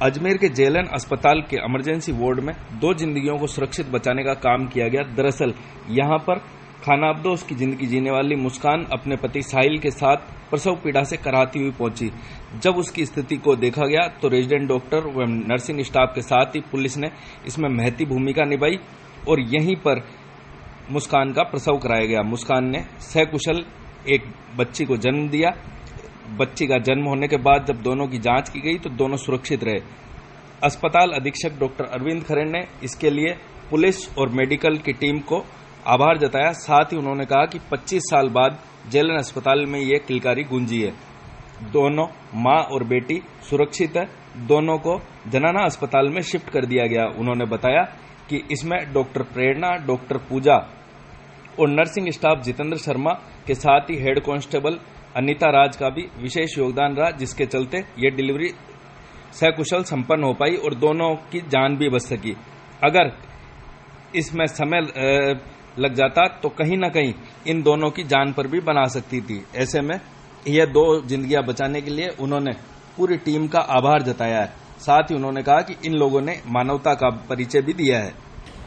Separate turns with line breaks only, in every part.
अजमेर के जेएलएन अस्पताल के इमरजेंसी वार्ड में 2 जिंदगियों को सुरक्षित बचाने का काम किया गया। दरअसल यहां पर खानाबदोश की जिंदगी जीने वाली मुस्कान अपने पति साहिल के साथ प्रसव पीड़ा से कराहती हुई पहुंची। जब उसकी स्थिति को देखा गया तो रेजिडेंट डॉक्टर व नर्सिंग स्टाफ के साथ ही पुलिस ने इसमें महती भूमिका निभाई और यहीं पर मुस्कान का प्रसव कराया गया। मुस्कान ने सकुशल एक बच्ची को जन्म दिया। बच्ची का जन्म होने के बाद जब दोनों की जांच की गई तो दोनों सुरक्षित रहे। अस्पताल अधीक्षक डॉक्टर अरविंद खरे ने इसके लिए पुलिस और मेडिकल की टीम को आभार जताया। साथ ही उन्होंने कहा कि 25 साल बाद जेएलएन अस्पताल में ये किलकारी गूंजी है। दोनों मां और बेटी सुरक्षित है। दोनों को जनाना अस्पताल में शिफ्ट कर दिया गया। उन्होंने बताया कि इसमें डॉक्टर प्रेरणा, डॉक्टर पूजा और नर्सिंग स्टाफ जितेंद्र शर्मा के साथ ही हेड कांस्टेबल अनीता राज का भी विशेष योगदान रहा, जिसके चलते ये डिलीवरी सकुशल संपन्न हो पाई और दोनों की जान भी बच सकी। अगर इसमें समय लग जाता तो कहीं ना कहीं इन दोनों की जान पर भी बना सकती थी। ऐसे में यह 2 जिंदगियां बचाने के लिए उन्होंने पूरी टीम का आभार जताया है। साथ ही उन्होंने कहा कि इन लोगों ने मानवता का परिचय भी दिया है।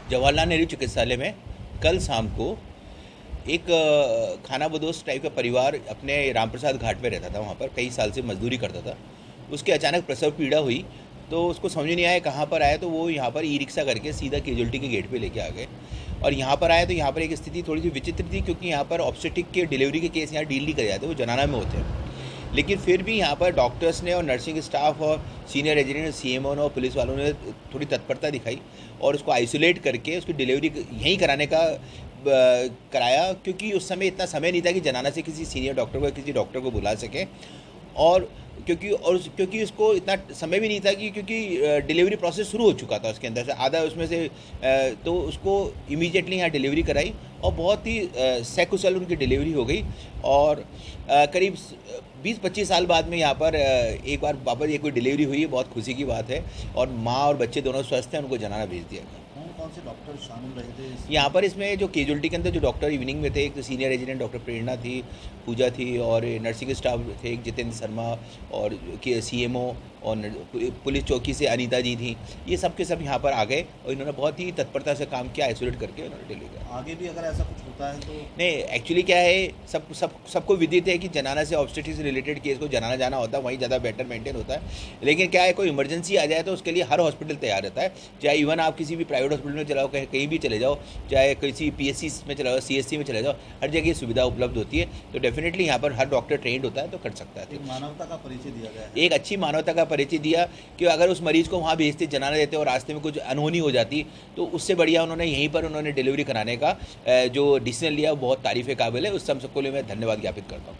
जवाहरलाल नेहरू चिकित्सालय में कल शाम को एक खानाबदोश टाइप का परिवार अपने रामप्रसाद घाट में रहता था। वहाँ पर कई साल से मजदूरी करता था। उसके अचानक प्रसव पीड़ा हुई तो उसको समझ नहीं आया कहाँ पर आया, तो वो यहाँ पर ई रिक्शा करके सीधा कैजुअल्टी के गेट पे लेके आ गए और यहाँ पर आए तो यहाँ पर एक स्थिति थोड़ी सी विचित्र थी, क्योंकि यहाँ पर ऑब्स्टेटिक के डिलीवरी के केस यहाँ डील नहीं करे जाते, वो जनाना में होते हैं। लेकिन फिर भी यहाँ पर डॉक्टर्स ने और नर्सिंग स्टाफ और सीनियर रेजिडेंट सीएमओ ने और पुलिस वालों ने थोड़ी तत्परता दिखाई और उसको आइसोलेट करके उसकी डिलीवरी यहीं कराने का कराया, क्योंकि उस समय इतना समय नहीं था कि जनाना से किसी सीनियर डॉक्टर को या किसी डॉक्टर को बुला सकें। और क्योंकि उसको इतना समय भी नहीं था कि क्योंकि डिलीवरी प्रोसेस शुरू हो चुका था उसके अंदर से आधा उसमें से, तो उसको इमीडिएटली यहाँ डिलीवरी कराई और बहुत ही सकुशल उनकी डिलीवरी हो गई। और करीब 20-25 साल बाद में यहाँ पर एक बार वापस ये कोई डिलीवरी हुई है, बहुत खुशी की बात है। और माँ और बच्चे दोनों स्वस्थ हैं, उनको जनाना भेज दिया गया।
कौन से डॉक्टर शामिल रहे थे
यहाँ पर? इसमें जो कैजुअल्टी के अंदर जो डॉक्टर इवनिंग में थे, एक तो सीनियर रेजिडेंट डॉक्टर प्रेरणा थी, पूजा थी, और नर्सिंग स्टाफ थे एक जितेंद्र शर्मा और सीएमओ और पुलिस चौकी से अनीता जी थी। ये सब के सब यहाँ पर आ गए और इन्होंने बहुत ही तत्परता से काम किया, आइसोलेट करके उन्होंने डिलीवरी किया।
आगे भी अगर ऐसा कुछ होता है तो
नहीं, एक्चुअली क्या है, सबको विदित है कि जनाना से ऑब्स्टेटिक से रिलेटेड केस को जनाना जाना होता है, वहीं ज़्यादा बेटर मेंटेन होता है। लेकिन क्या है, कोई इमरजेंसी आ जाए तो उसके लिए हर हॉस्पिटल तैयार रहता है। चाहे इवन आप किसी भी प्राइवेट हॉस्पिटल में चलाओ, कहीं भी चले जाओ, चाहे किसी PSC में चले जाओ, CSC में चले जाओ, हर जगह सुविधा उपलब्ध होती है। तो डेफिनेटली यहाँ पर हर डॉक्टर ट्रेंड होता है तो कर सकता है।
मानवता का परिचय दिया गया है,
एक अच्छी मानवता का परिचय दिया कि अगर उस मरीज को वहाँ भेजते, जनाना देते और रास्ते में कुछ अनहोनी हो जाती तो उससे बढ़िया उन्होंने यहीं पर उन्होंने डिलीवरी कराने का जो डिसीजन लिया वो बहुत तारीफ़ काबिल है। उस सबको लिए मैं धन्यवाद ज्ञापित करता हूँ।